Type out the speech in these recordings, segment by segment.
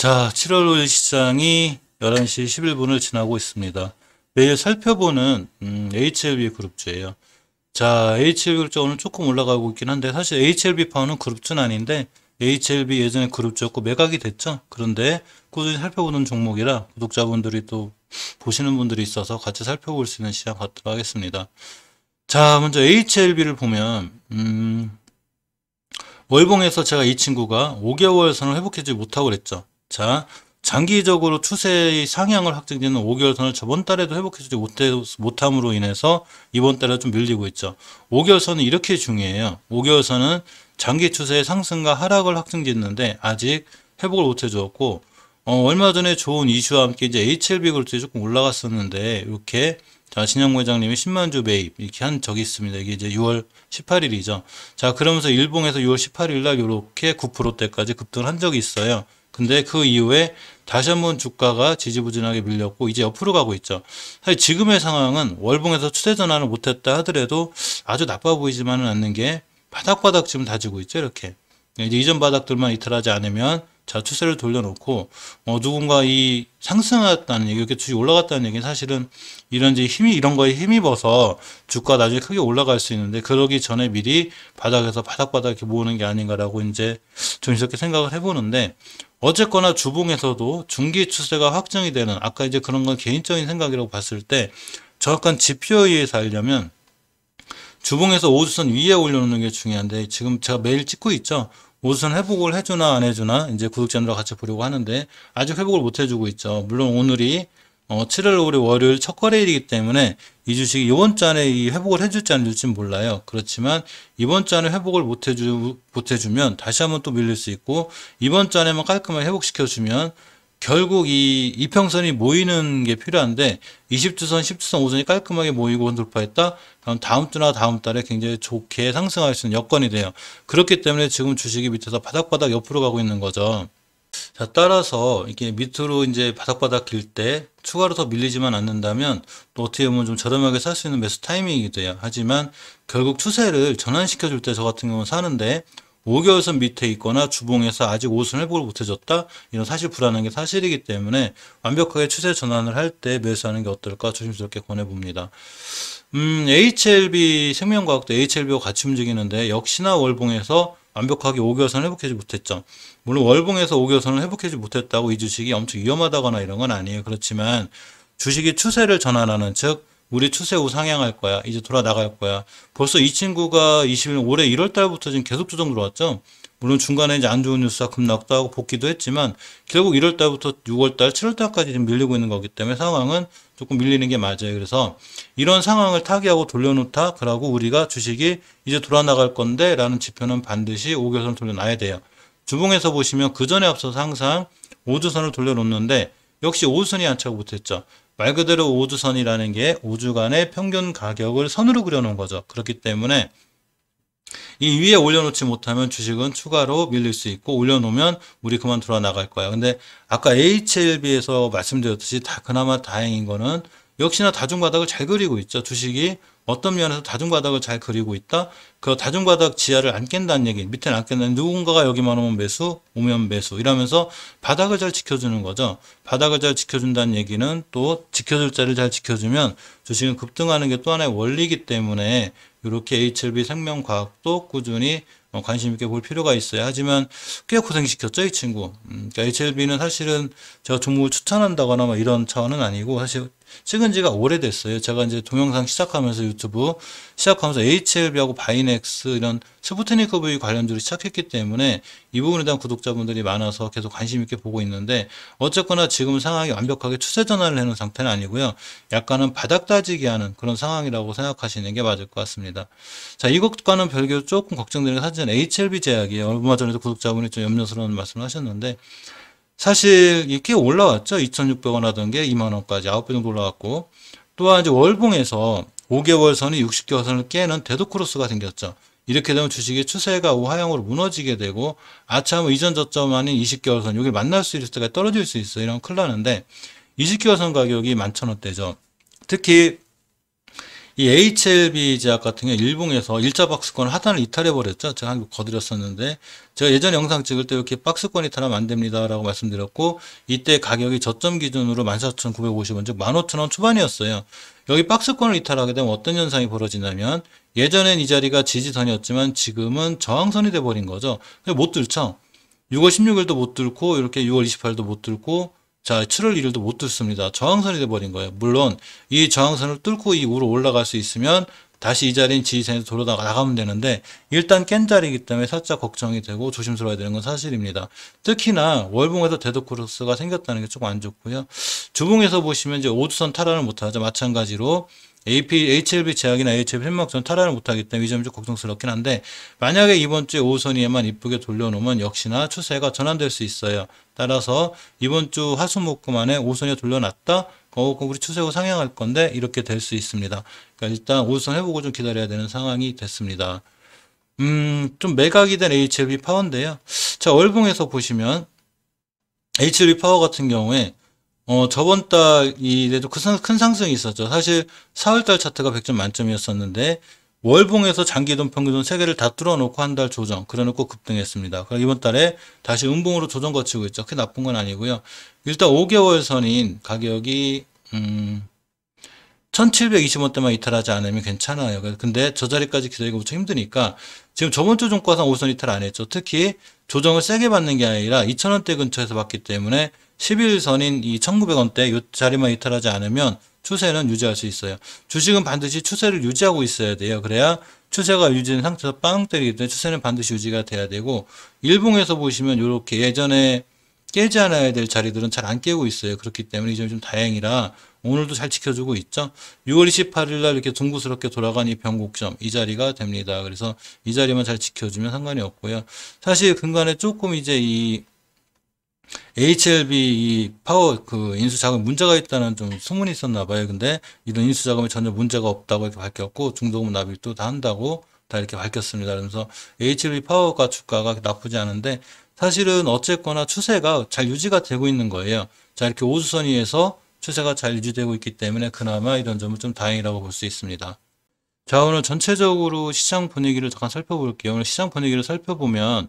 자, 7월 5일 시장이 11시 11분을 지나고 있습니다. 매일 살펴보는 HLB 그룹주예요. 자, HLB 그룹주 오늘 조금 올라가고 있긴 한데 사실 HLB 파워는 그룹주는 아닌데 HLB 예전에 그룹주였고 매각이 됐죠. 그런데 꾸준히 살펴보는 종목이라 구독자분들이 또 보시는 분들이 있어서 같이 살펴볼 수 있는 시장 갖도록 하겠습니다. 자, 먼저 HLB를 보면 월봉에서 제가 이 친구가 5개월 선을 회복하지 못하고 그랬죠. 자, 장기적으로 추세의 상향을 확정되는 5개월 선을 저번 달에도 회복해주지 못함으로 인해서 이번 달에 좀 밀리고 있죠. 5개월 선은 이렇게 중요해요. 5개월 선은 장기 추세의 상승과 하락을 확정짓는데 아직 회복을 못 해주었고, 얼마 전에 좋은 이슈와 함께 이제 HLB 그룹이 조금 올라갔었는데, 이렇게 자, 신영무 회장님이 10만 주 매입 이렇게 한 적이 있습니다. 이게 이제 6월 18일이죠. 자, 그러면서 일봉에서 6월 18일 날 이렇게 9%대까지 급등을 한 적이 있어요. 근데 그 이후에 다시 한번 주가가 지지부진하게 밀렸고 이제 옆으로 가고 있죠. 사실 지금의 상황은 월봉에서 추세 전환을 못했다 하더라도 아주 나빠 보이지만은 않는 게 바닥바닥 지금 다지고 있죠. 이렇게 이제 이전 바닥들만 이탈하지 않으면 자, 추세를 돌려놓고, 누군가 이 상승했다는 얘기, 이렇게 주식이 올라갔다는 얘기는 사실은 이런 이런 거에 힘입어서 주가 나중에 크게 올라갈 수 있는데, 그러기 전에 미리 바닥에서 바닥바닥 이렇게 모으는 게 아닌가라고 이제 조심스럽게 생각을 해보는데, 어쨌거나 주봉에서도 중기 추세가 확정이 되는, 아까 이제 그런 건 개인적인 생각이라고 봤을 때, 정확한 지표에 의해서 알려면, 주봉에서 5주선 위에 올려놓는 게 중요한데, 지금 제가 매일 찍고 있죠? 우선 회복을 해주나 안 해주나 이제 구독자들과 같이 보려고 하는데 아직 회복을 못 해주고 있죠. 물론 오늘이 7월 5일 월요일 첫 거래일이기 때문에 이 주식이 이번 주 안에 이 회복을 해줄지 안 해줄지는 몰라요. 그렇지만 이번 주 안에 회복을 못 해주면 다시 한번 또 밀릴 수 있고 이번 주 안에만 깔끔하게 회복시켜주면 결국 이 이평선이 모이는 게 필요한데 20주선, 10주선, 5선이 깔끔하게 모이고 돌파했다? 그럼 다음 주나 다음 달에 굉장히 좋게 상승할 수 있는 여건이 돼요. 그렇기 때문에 지금 주식이 밑에서 바닥바닥 옆으로 가고 있는 거죠. 자, 따라서 이게 밑으로 이제 바닥바닥 길 때 추가로 더 밀리지만 않는다면 또 어떻게 보면 좀 저렴하게 살 수 있는 매수 타이밍이 돼요. 하지만 결국 추세를 전환시켜 줄 때 저 같은 경우는 사는데 5개월선 밑에 있거나 주봉에서 아직 5선 회복을 못 해줬다? 이런 사실 불안한 게 사실이기 때문에 완벽하게 추세 전환을 할 때 매수하는 게 어떨까 조심스럽게 권해봅니다. HLB 생명과학도 HLB와 같이 움직이는데 역시나 월봉에서 완벽하게 5개월선 회복하지 못했죠. 물론 월봉에서 5개월선을 회복하지 못했다고 이 주식이 엄청 위험하다거나 이런 건 아니에요. 그렇지만 주식이 추세를 전환하는, 즉 우리 추세 우상향할 거야. 이제 돌아 나갈 거야. 벌써 이 친구가 21년 올해 1월 달부터 지금 계속 조정 들어왔죠. 물론 중간에 이제 안 좋은 뉴스가 급락도 하고 복귀도 했지만 결국 1월 달부터 6월 달, 7월 달까지 지금 밀리고 있는 거기 때문에 상황은 조금 밀리는 게 맞아요. 그래서 이런 상황을 타개하고 돌려놓다. 그러고 우리가 주식이 이제 돌아 나갈 건데 라는 지표는 반드시 5개월선 돌려놔야 돼요. 주봉에서 보시면 그 전에 앞서서 항상 5주선을 돌려놓는데 역시 5주선이 안착 못했죠. 말 그대로 5주선이라는 게 5주간의 평균 가격을 선으로 그려놓은 거죠. 그렇기 때문에 이 위에 올려놓지 못하면 주식은 추가로 밀릴 수 있고 올려놓으면 우리 그만 돌아 나갈 거야. 근데 아까 HLB에서 말씀드렸듯이 그나마 다행인 거는 역시나 다중바닥을 잘 그리고 있죠. 주식이 어떤 면에서 다중바닥을 잘 그리고 있다? 그 다중바닥 지하를 안 깬다는 얘기, 밑에는 안 깬다는, 누군가가 여기만 오면 매수, 오면 매수 이러면서 바닥을 잘 지켜주는 거죠. 바닥을 잘 지켜준다는 얘기는 또 지켜줄 자리를 잘 지켜주면 주식은 급등하는 게 또 하나의 원리이기 때문에 이렇게 HLB 생명과학도 꾸준히 관심 있게 볼 필요가 있어요. 하지만 꽤 고생시켰죠, 이 친구. 그러니까 HLB는 사실은 제가 종목을 추천한다거나 뭐 이런 차원은 아니고 사실 찍은 지가 오래됐어요. 제가 이제 동영상 시작하면서 유튜브 시작하면서 HLB하고 바이넥스 이런 스푸트니크 V 관련주를 시작했기 때문에 이 부분에 대한 구독자분들이 많아서 계속 관심 있게 보고 있는데 어쨌거나 지금 상황이 완벽하게 추세 전환을 해놓은 상태는 아니고요. 약간은 바닥 따지기 하는 그런 상황이라고 생각하시는 게 맞을 것 같습니다. 자, 이것과는 별개로 조금 걱정되는 게 사실은 HLB 제약이에요. 얼마 전에도 구독자분이 좀 염려스러운 말씀을 하셨는데 사실 이렇게 올라왔죠. 2,600원 하던 게 2만원까지 9배 정도 올라왔고 또한 이제 월봉에서 5개월 선이 60개월 선을 깨는 데드 크로스가 생겼죠. 이렇게 되면 주식의 추세가 우하향으로 무너지게 되고 아차하면 이전 저점 아닌 20개월 선 여기 만날 수 있을 때가 떨어질 수 있어요. 이러면 큰일 나는데 20개월 선 가격이 11,000원대죠. 특히 이 HLB 제약 같은 경우 일봉에서 일자 박스권 하단을 이탈해 버렸죠. 제가 한번 거드렸었는데 제가 예전 영상 찍을 때 이렇게 박스권 이탈하면 안 됩니다라고 말씀드렸고 이때 가격이 저점 기준으로 14,950원 즉 15,000원 초반이었어요. 여기 박스권을 이탈하게 되면 어떤 현상이 벌어지냐면 예전엔 이 자리가 지지선이었지만 지금은 저항선이 돼 버린 거죠. 못 뚫죠. 6월 16일도 못 뚫고 이렇게 6월 28일도 못 뚫고 자, 7월 1일도 못 뚫습니다. 저항선이 돼버린 거예요. 물론 이 저항선을 뚫고 이 위로 올라갈 수 있으면 다시 이 자리인 지지선에서 돌아다가 나가면 되는데 일단 깬 자리이기 때문에 살짝 걱정이 되고 조심스러워야 되는 건 사실입니다. 특히나 월봉에서 데드 크로스가 생겼다는 게 조금 안 좋고요. 주봉에서 보시면 이제 5주선 탈환을 못하죠. 마찬가지로 HLB 제약이나 HLB 펜막선 탈환을 못하기 때문에 이 점이 좀 걱정스럽긴 한데 만약에 이번 주에 5선위에만 이쁘게 돌려놓으면 역시나 추세가 전환될 수 있어요. 따라서 이번 주 화수목금 안에 5선위에 돌려놨다? 우리 추세가 상향할 건데 이렇게 될 수 있습니다. 그러니까 일단 5선 회복을 좀 기다려야 되는 상황이 됐습니다. 좀 매각이 된 HLB 파워인데요. 자, 월봉에서 보시면 HLB 파워 같은 경우에 저번 달이래도 큰 상승이 있었죠. 사실 4월달 차트가 100점 만점이었었는데 월봉에서 장기돈, 평균돈 3개를 다 뚫어놓고 한 달 조정, 그래놓고 급등했습니다. 그럼 이번 달에 다시 음봉으로 조정 거치고 있죠. 그게 나쁜 건 아니고요. 일단 5개월 선인 가격이 1720원대만 이탈하지 않으면 괜찮아요. 근데 저 자리까지 기다리기 엄청 힘드니까 지금 저번 주 종가상 5선 이탈 안 했죠. 특히 조정을 세게 받는 게 아니라 2000원대 근처에서 받기 때문에 11선인 이 1900원대 이 자리만 이탈하지 않으면 추세는 유지할 수 있어요. 주식은 반드시 추세를 유지하고 있어야 돼요. 그래야 추세가 유지된 상태에서 빵 때리기 때문에 추세는 반드시 유지가 돼야 되고 일봉에서 보시면 이렇게 예전에 깨지 않아야 될 자리들은 잘 안 깨고 있어요. 그렇기 때문에 이 점이 좀 다행이라 오늘도 잘 지켜주고 있죠. 6월 28일 날 이렇게 둥그스럽게 돌아간 이 변곡점 이 자리가 됩니다. 그래서 이 자리만 잘 지켜주면 상관이 없고요. 사실 근간에 조금 이제 이 HLB 이 파워 그 인수 자금에 문제가 있다는 좀 소문이 있었나 봐요. 근데 이런 인수 자금에 전혀 문제가 없다고 이렇게 밝혔고 중도금 납입도 다 한다고 다 이렇게 밝혔습니다. 그러면서 HLB 파워가 주가가 나쁘지 않은데 사실은 어쨌거나 추세가 잘 유지가 되고 있는 거예요. 자, 이렇게 5주선위에서 추세가 잘 유지되고 있기 때문에 그나마 이런 점은 좀 다행이라고 볼 수 있습니다. 자, 오늘 전체적으로 시장 분위기를 잠깐 살펴볼게요. 오늘 시장 분위기를 살펴보면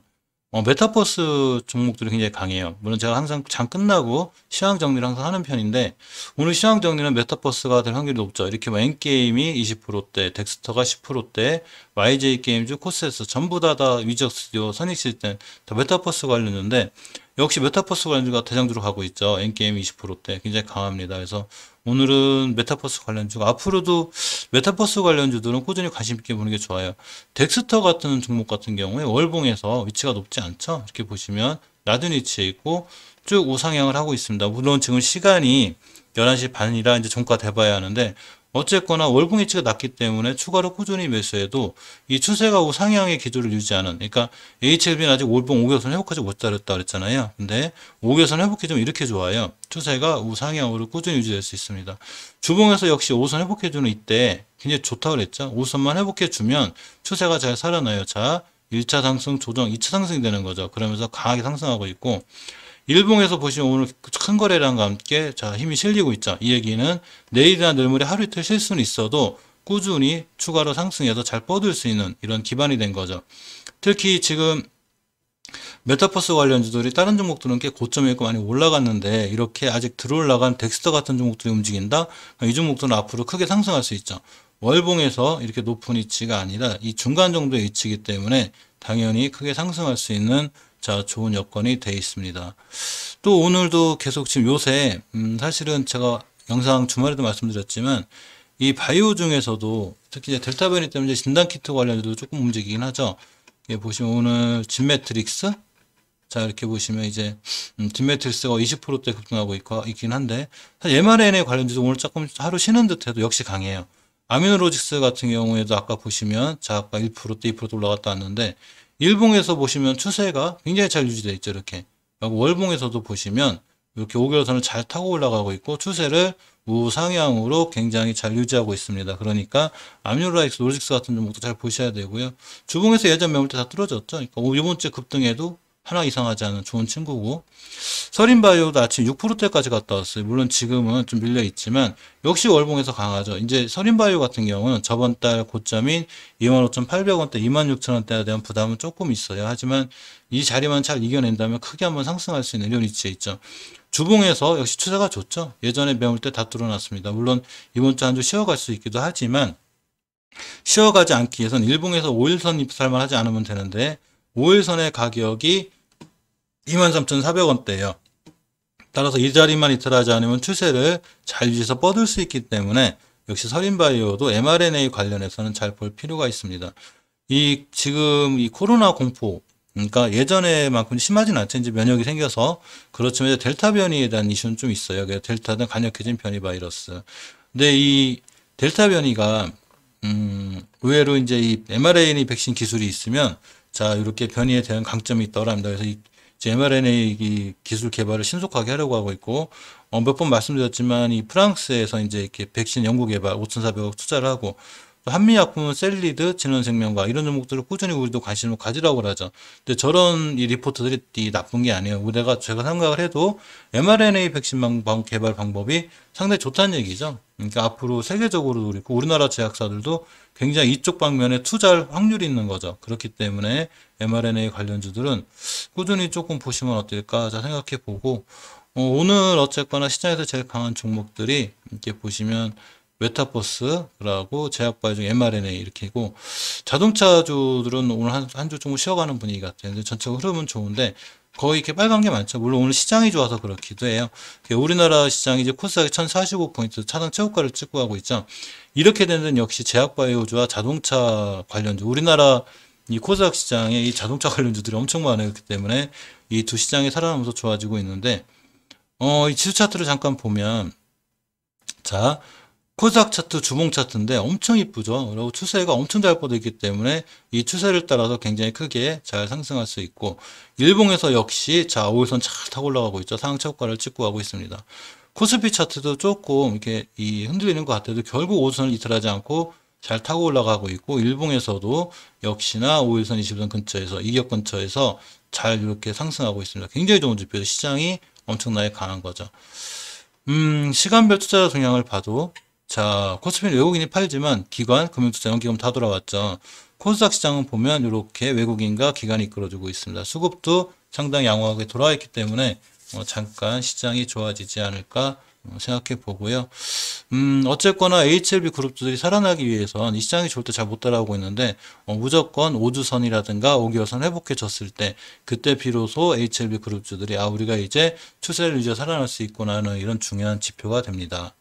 메타버스 종목들이 굉장히 강해요. 물론 제가 항상 장 끝나고 시황 정리를 항상 하는 편인데 오늘 시황 정리는 메타버스가 될 확률이 높죠. 이렇게 뭐 N게임이 20%대, 덱스터가 10%대, YJ게임즈, 코세스 전부 다 위적 스튜디오, 선익 시스템 다 메타버스 관련주인데 역시 메타버스 관련주가 대장주로 가고 있죠. N게임 20%대 굉장히 강합니다. 그래서 오늘은 메타버스 관련주가 앞으로도 메타버스 관련주들은 꾸준히 관심 있게 보는 게 좋아요. 덱스터 같은 종목 같은 경우에 월봉에서 위치가 높지 않죠. 이렇게 보시면 낮은 위치에 있고 쭉 우상향을 하고 있습니다. 물론 지금 시간이 11시 반이라 이제 종가 돼봐야 하는데 어쨌거나 월봉 위치가 낮기 때문에 추가로 꾸준히 매수해도 이 추세가 우상향의 기조를 유지하는 그러니까 HLB는 아직 월봉 5개선 회복하지 못했다 그랬잖아요. 근데 5개선 회복이 좀 이렇게 좋아요. 추세가 우상향으로 꾸준히 유지될 수 있습니다. 주봉에서 역시 5선 회복해주는 이때 굉장히 좋다고 그랬죠. 5선만 회복해주면 추세가 잘 살아나요. 자, 1차 상승 조정, 2차 상승이 되는 거죠. 그러면서 강하게 상승하고 있고 일봉에서 보시면 오늘 큰 거래량과 함께 자 힘이 실리고 있죠. 이 얘기는 내일이나 내일모레 하루 이틀 쉴 수는 있어도 꾸준히 추가로 상승해서 잘 뻗을 수 있는 이런 기반이 된 거죠. 특히 지금 메타버스 관련주들이 다른 종목들은 꽤 고점에 있고 많이 올라갔는데 이렇게 아직 들어올라간 덱스터 같은 종목들이 움직인다? 이 종목들은 앞으로 크게 상승할 수 있죠. 월봉에서 이렇게 높은 위치가 아니라 이 중간 정도의 위치이기 때문에 당연히 크게 상승할 수 있는 자, 좋은 여건이 돼 있습니다. 또 오늘도 계속 지금 요새, 사실은 제가 영상 주말에도 말씀드렸지만, 이 바이오 중에서도 특히 이제 델타 변이 때문에 진단키트 관련해도 조금 움직이긴 하죠. 예, 보시면 오늘 진매트릭스? 자, 이렇게 보시면 이제, 진매트릭스가 20%대 급등하고 있긴 한데, 사실 mRNA 관련해도 오늘 조금 하루 쉬는 듯 해도 역시 강해요. 아미노로직스 같은 경우에도 아까 보시면, 자, 아까 1%대 2% 올라갔다 왔는데, 일봉에서 보시면 추세가 굉장히 잘 유지되어 있죠. 이렇게. 월봉에서도 보시면 이렇게 5개월선을 잘 타고 올라가고 있고 추세를 우상향으로 굉장히 잘 유지하고 있습니다. 그러니까 아미노라이스, 노직스 같은 종목도 잘 보셔야 되고요. 주봉에서 예전 매물대 다 뚫어졌죠. 그러니까 이번 주에 급등해도 하나 이상 하지 않은 좋은 친구고, 서린바이오도 아침 6%대까지 갔다 왔어요. 물론 지금은 좀 밀려 있지만 역시 월봉에서 강하죠. 이제 서린바이오 같은 경우는 저번 달 고점인 25,800원대, 26,000원대에 대한 부담은 조금 있어요. 하지만 이 자리만 잘 이겨낸다면 크게 한번 상승할 수 있는 이런 위치에 있죠. 주봉에서 역시 추세가 좋죠. 예전에 매물 때 다 뚫어놨습니다. 물론 이번 주 한 주 쉬어갈 수 있기도 하지만 쉬어가지 않기 위해서는 일봉에서 5일선 입살만 하지 않으면 되는데 5일선의 가격이 23,400원대예요. 따라서 이 자리만 이탈하지 않으면 추세를 잘 유지해서 뻗을 수 있기 때문에 역시 서린바이오도 mRNA 관련해서는 잘 볼 필요가 있습니다. 지금 이 코로나 공포, 그러니까 예전에만큼 심하진 않죠. 이제 면역이 생겨서. 그렇지만 이제 델타 변이에 대한 이슈는 좀 있어요. 델타는 강력해진 변이 바이러스. 근데 이 델타 변이가 의외로 이제 이 mRNA 백신 기술이 있으면 자, 이렇게 변이에 대한 강점이 있더랍니다. 그래서 이제 mRNA 기술 개발을 신속하게 하려고 하고 있고, 몇 번 말씀드렸지만 이 프랑스에서 이제 이렇게 백신 연구 개발 5,400억 투자를 하고, 또 한미약품은 셀리드, 진원생명과 이런 종목들을 꾸준히 우리도 관심을 가지라고 하죠. 근데 저런 이 리포트들이 나쁜 게 아니에요. 제가 생각을 해도 mRNA 백신 개발 방법이 상당히 좋다는 얘기죠. 그러니까 앞으로 세계적으로도 그렇고 우리나라 제약사들도 굉장히 이쪽 방면에 투자할 확률이 있는 거죠. 그렇기 때문에 mRNA 관련주들은 꾸준히 조금 보시면 어떨까 생각해 보고, 오늘 어쨌거나 시장에서 제일 강한 종목들이 이렇게 보시면 메타버스라고 제약바이오 중 mRNA 이렇게고, 자동차주들은 오늘 한 주 정도 쉬어가는 분위기 같아요. 근데 전체 흐름은 좋은데 거의 이렇게 빨간 게 많죠. 물론 오늘 시장이 좋아서 그렇기도 해요. 우리나라 시장이 이제 코스닥이 1045포인트 차등 최고가를 찍고 가고 있죠. 이렇게 되는 데는 역시 제약바이오주와 자동차 관련주, 우리나라 이 코스닥 시장에 이 자동차 관련주들이 엄청 많아요. 그렇기 때문에 이 두 시장이 살아나면서 좋아지고 있는데, 이 지수 차트를 잠깐 보면, 자, 코스닥 차트, 주봉 차트인데 엄청 이쁘죠. 그리고 추세가 엄청 잘 뻗어 있기 때문에 이 추세를 따라서 굉장히 크게 잘 상승할 수 있고, 일봉에서 역시 자, 5일선 잘 타고 올라가고 있죠. 상황 최고가를 찍고 가고 있습니다. 코스피 차트도 조금 이렇게 흔들리는 것 같아도 결국 5일선을 이탈하지 않고 잘 타고 올라가고 있고, 일봉에서도 역시나 5일선, 20선 근처에서, 이격 근처에서 잘 이렇게 상승하고 있습니다. 굉장히 좋은 지표죠. 시장이 엄청나게 강한 거죠. 시간별 투자 동향을 봐도, 자, 코스피는 외국인이 팔지만 기관, 금융투자, 연기금 다 돌아왔죠. 코스닥 시장은 보면 이렇게 외국인과 기관이 이끌어주고 있습니다. 수급도 상당히 양호하게 돌아와 있기 때문에 잠깐 시장이 좋아지지 않을까 생각해 보고요. 어쨌거나 HLB 그룹들이 살아나기 위해선 이 시장이 좋을 때 잘 못 따라오고 있는데, 무조건 5주선이라든가 5개월선 회복해 줬을 때, 그때 비로소 HLB 그룹주들이 우리가 이제 추세를 유지해 살아날 수 있구나 하는 이런 중요한 지표가 됩니다.